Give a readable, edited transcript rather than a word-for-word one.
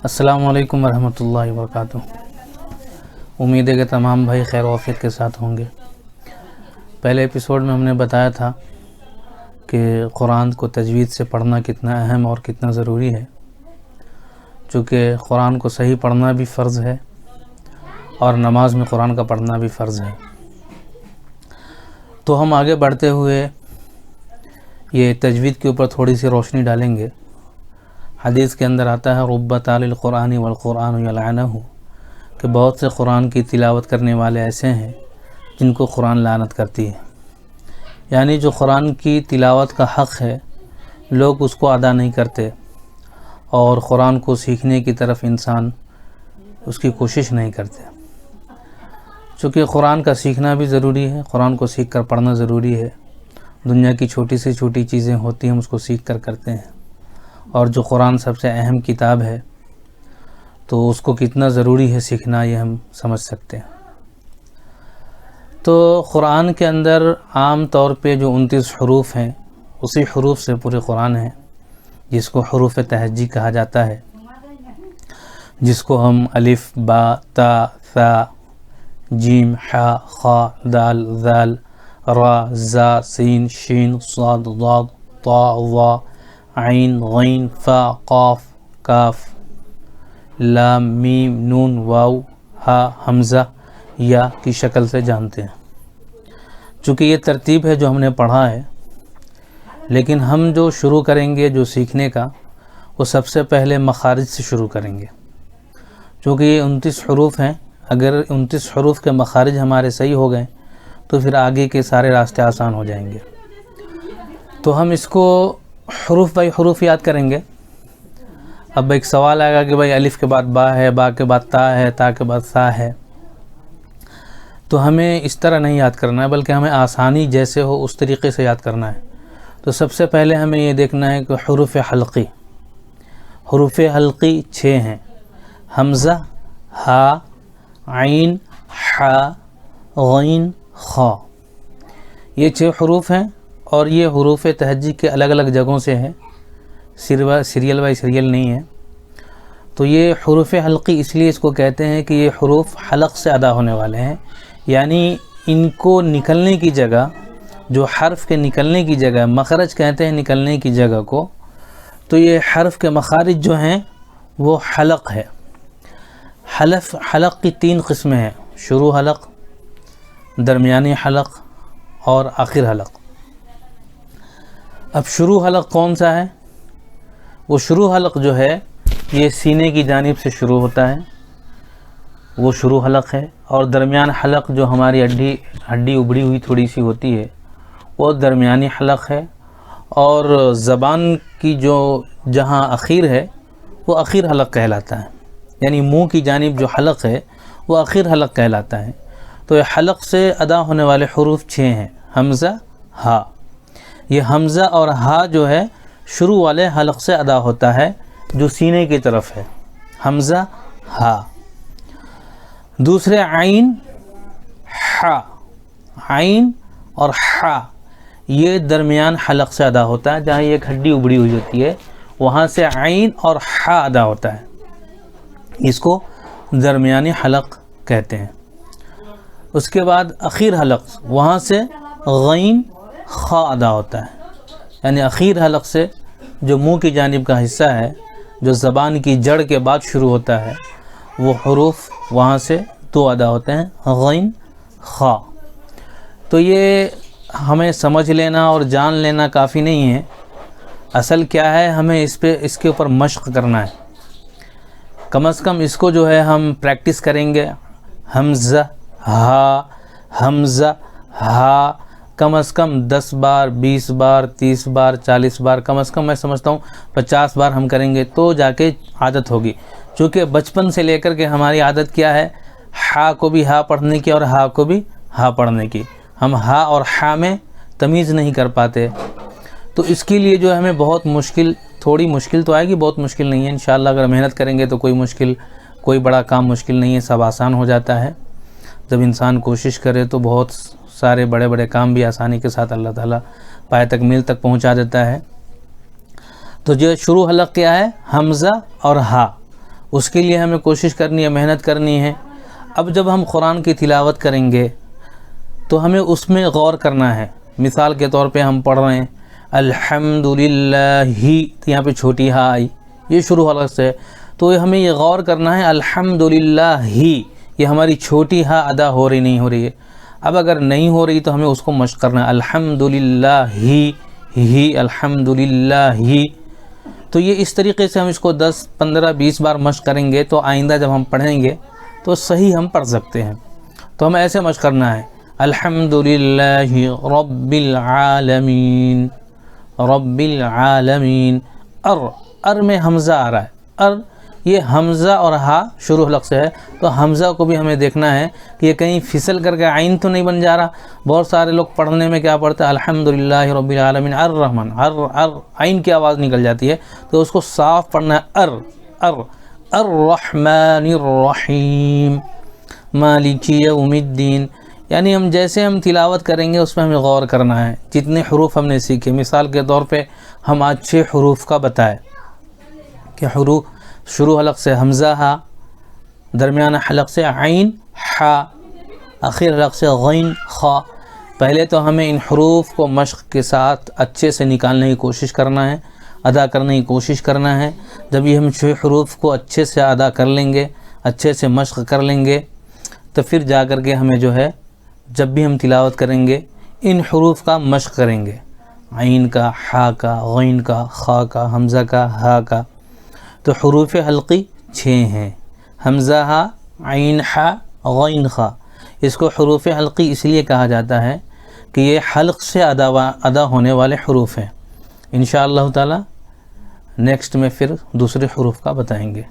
السلام علیکم ورحمۃ اللہ وبرکاتہ۔ امید ہے کہ تمام بھائی خیر و عافیت کے ساتھ ہوں گے۔ پہلے ایپیسوڈ میں ہم نے بتایا تھا کہ قرآن کو تجوید سے پڑھنا کتنا اہم اور کتنا ضروری ہے، چونکہ قرآن کو صحیح پڑھنا بھی فرض ہے اور نماز میں قرآن کا پڑھنا بھی فرض ہے۔ تو ہم آگے بڑھتے ہوئے یہ تجوید کے اوپر تھوڑی سی روشنی ڈالیں گے۔ حدیث کے اندر آتا ہے رب تال القرآن والقرآن یلعنہ، کہ بہت سے قرآن کی تلاوت کرنے والے ایسے ہیں جن کو قرآن لعنت کرتی ہے، یعنی جو قرآن کی تلاوت کا حق ہے لوگ اس کو ادا نہیں کرتے، اور قرآن کو سیکھنے کی طرف انسان اس کی کوشش نہیں کرتے۔ چونکہ قرآن کا سیکھنا بھی ضروری ہے، قرآن کو سیکھ کر پڑھنا ضروری ہے۔ دنیا کی چھوٹی سے چھوٹی چیزیں ہوتی ہیں ہم اس کو سیکھ کر کرتے ہیں، اور جو قرآن سب سے اہم کتاب ہے تو اس کو کتنا ضروری ہے سیکھنا یہ ہم سمجھ سکتے ہیں۔ تو قرآن کے اندر عام طور پہ جو 29 حروف ہیں اسی حروف سے پورے قرآن ہیں، جس کو حروف تہجی کہا جاتا ہے، جس کو ہم الف با تا ثا جیم ح خ دال ذال را زا سین شین صاد ضاد طا ظا عین غین فا قاف کاف لام میم نون واو ہا حمزہ یا کی شکل سے جانتے ہیں۔ چونکہ یہ ترتیب ہے جو ہم نے پڑھا ہے، لیکن ہم جو شروع کریں گے جو سیکھنے کا وہ سب سے پہلے مخارج سے شروع کریں گے، چونکہ یہ 29 حروف ہیں۔ اگر 29 حروف کے مخارج ہمارے صحیح ہو گئے تو پھر آگے کے سارے راستے آسان ہو جائیں گے۔ تو ہم اس کو حروف بائی حروف یاد کریں گے۔ اب ایک سوال آئے گا کہ بھائی الف کے بعد با ہے، با کے بعد تا ہے، تا کے بعد سا ہے، تو ہمیں اس طرح نہیں یاد کرنا ہے، بلکہ ہمیں آسانی جیسے ہو اس طریقے سے یاد کرنا ہے۔ تو سب سے پہلے ہمیں یہ دیکھنا ہے کہ حروف حلقی، حروف حلقی 6 ہیں: حمزہ، ہا، عین، ح، غین، خ۔ یہ 6 حروف ہیں، اور یہ حروف تہجی کے الگ الگ جگہوں سے ہیں، سیریل بائی سیریل نہیں ہے۔ تو یہ حروف حلقی اس لیے اس کو کہتے ہیں کہ یہ حروف حلق سے ادا ہونے والے ہیں، یعنی ان کو نکلنے کی جگہ، جو حرف کے نکلنے کی جگہ، مخرج کہتے ہیں نکلنے کی جگہ کو، تو یہ حرف کے مخارج جو ہیں وہ حلق ہے۔ حلق کی 3 قسمیں ہیں: شروع حلق، درمیانی حلق اور آخر حلق۔ اب شروع حلق کون سا ہے؟ وہ شروع حلق جو ہے یہ سینے کی جانب سے شروع ہوتا ہے، وہ شروع حلق ہے۔ اور درمیان حلق جو ہماری ہڈی ابڑی ہوئی تھوڑی سی ہوتی ہے وہ درمیانی حلق ہے، اور زبان کی جو جہاں اخیر ہے وہ اخیر حلق کہلاتا ہے، یعنی منہ کی جانب جو حلق ہے وہ اخیر حلق کہلاتا ہے۔ تو یہ حلق سے ادا ہونے والے حروف 6 ہیں: حمزہ، ہا۔ یہ حمزہ اور ہا جو ہے شروع والے حلق سے ادا ہوتا ہے جو سینے کی طرف ہے، حمزہ، ہا۔ دوسرے عین، ح، عین اور ح، یہ درمیان حلق سے ادا ہوتا ہے، جہاں ایک ہڈی ابڑی ہوئی ہوتی ہے وہاں سے عین اور ح ادا ہوتا ہے، اس کو درمیانی حلق کہتے ہیں۔ اس کے بعد اخیر حلق، وہاں سے غین، خ ادا ہوتا ہے، یعنی اخیر حلق سے جو منہ کی جانب کا حصہ ہے، جو زبان کی جڑ کے بعد شروع ہوتا ہے، وہ حروف وہاں سے 2 ادا ہوتے ہیں: غین، خ۔ تو یہ ہمیں سمجھ لینا اور جان لینا کافی نہیں ہے، اصل کیا ہے ہمیں اس کے اوپر مشق کرنا ہے۔ کم از کم اس کو جو ہے ہم پریکٹس کریں گے، حمزہ، ہا، حمزہ، ہا، کم از کم 10 بار، 20 بار، 30 بار، 40 بار، کم از کم میں سمجھتا ہوں 50 بار ہم کریں گے تو جا کے عادت ہوگی۔ چونکہ بچپن سے لے کر کے ہماری عادت کیا ہے، ہا کو بھی ہا پڑھنے کی اور ہا کو بھی ہا پڑھنے کی، ہم ہا اور ہا میں تمیز نہیں کر پاتے۔ تو اس کے لیے جو ہمیں بہت مشکل، تھوڑی مشکل تو آئے گی، بہت مشکل نہیں ہے انشاءاللہ۔ اگر محنت کریں گے تو کوئی بڑا کام مشکل نہیں ہے، سب آسان ہو جاتا ہے۔ جب انسان کوشش کرے تو بہت سارے بڑے بڑے کام بھی آسانی کے ساتھ اللہ تعالیٰ پائے تکمیل تک پہنچا دیتا ہے۔ تو جو شروع حلق کیا ہے، حمزہ اور ہا، اس کے لیے ہمیں کوشش کرنی ہے، محنت کرنی ہے۔ اب جب ہم قرآن کی تلاوت کریں گے تو ہمیں اس میں غور کرنا ہے۔ مثال کے طور پہ ہم پڑھ رہے ہیں الحمدللہ، یہاں پہ چھوٹی ہا آئی، یہ شروع حلق سے، تو ہمیں یہ غور کرنا ہے الحمدللہ، یہ ہماری چھوٹی ہا ادا ہو رہی نہیں ہو رہی ہے۔ اب اگر نہیں ہو رہی تو ہمیں اس کو مشق کرنا ہے الحمدللہ الحمدللہ۔ تو یہ اس طریقے سے ہم اس کو 10 15 20 بار مشق کریں گے تو آئندہ جب ہم پڑھیں گے تو صحیح ہم پڑھ سکتے ہیں۔ تو ہمیں ایسے مشق کرنا ہے الحمدللہ رب العالمین، رب العالمین۔ ار میں حمزہ آ رہا ہے، یہ حمزہ اور ہا شروع حلق سے ہے، تو حمزہ کو بھی ہمیں دیکھنا ہے کہ یہ کہیں پھسل کر کے عین تو نہیں بن جا رہا۔ بہت سارے لوگ پڑھنے میں کیا پڑھتے ہیں الحمدللہ رب العالمین الرحمن، عین کی آواز نکل جاتی ہے، تو اس کو صاف پڑھنا ہے الرحمن الرحیم مالک یوم الدین۔ یعنی ہم جیسے ہم تلاوت کریں گے اس میں ہمیں غور کرنا ہے۔ جتنے حروف ہم نے سیکھے، مثال کے طور پہ ہم آج 6 حروف کا بتائے کہ حروف شروع حلق سے حمزہ ہا، درمیانہ حلق سے عین حا، آخر حلق سے غین خا۔ پہلے تو ہمیں ان حروف کو مشق کے ساتھ اچھے سے نکالنے کی کوشش کرنا ہے، ادا کرنے کی کوشش کرنا ہے۔ جب یہ ہم 6 حروف کو اچھے سے ادا کر لیں گے، اچھے سے مشق کر لیں گے، تو پھر جا کر کے ہمیں جو ہے جب بھی ہم تلاوت کریں گے ان حروف کا مشق کریں گے، عین کا، حا کا، غین کا، خا کا، حمزہ کا، ہا کا۔ تو حروف حلقی 6 ہیں، حمزہ ہا، عین حا، غین خا۔ اس کو حروف حلقی اس لیے کہا جاتا ہے کہ یہ حلق سے ادا ہونے والے حروف ہیں۔ انشاءاللہ تعالی نیکسٹ میں پھر دوسرے حروف کا بتائیں گے۔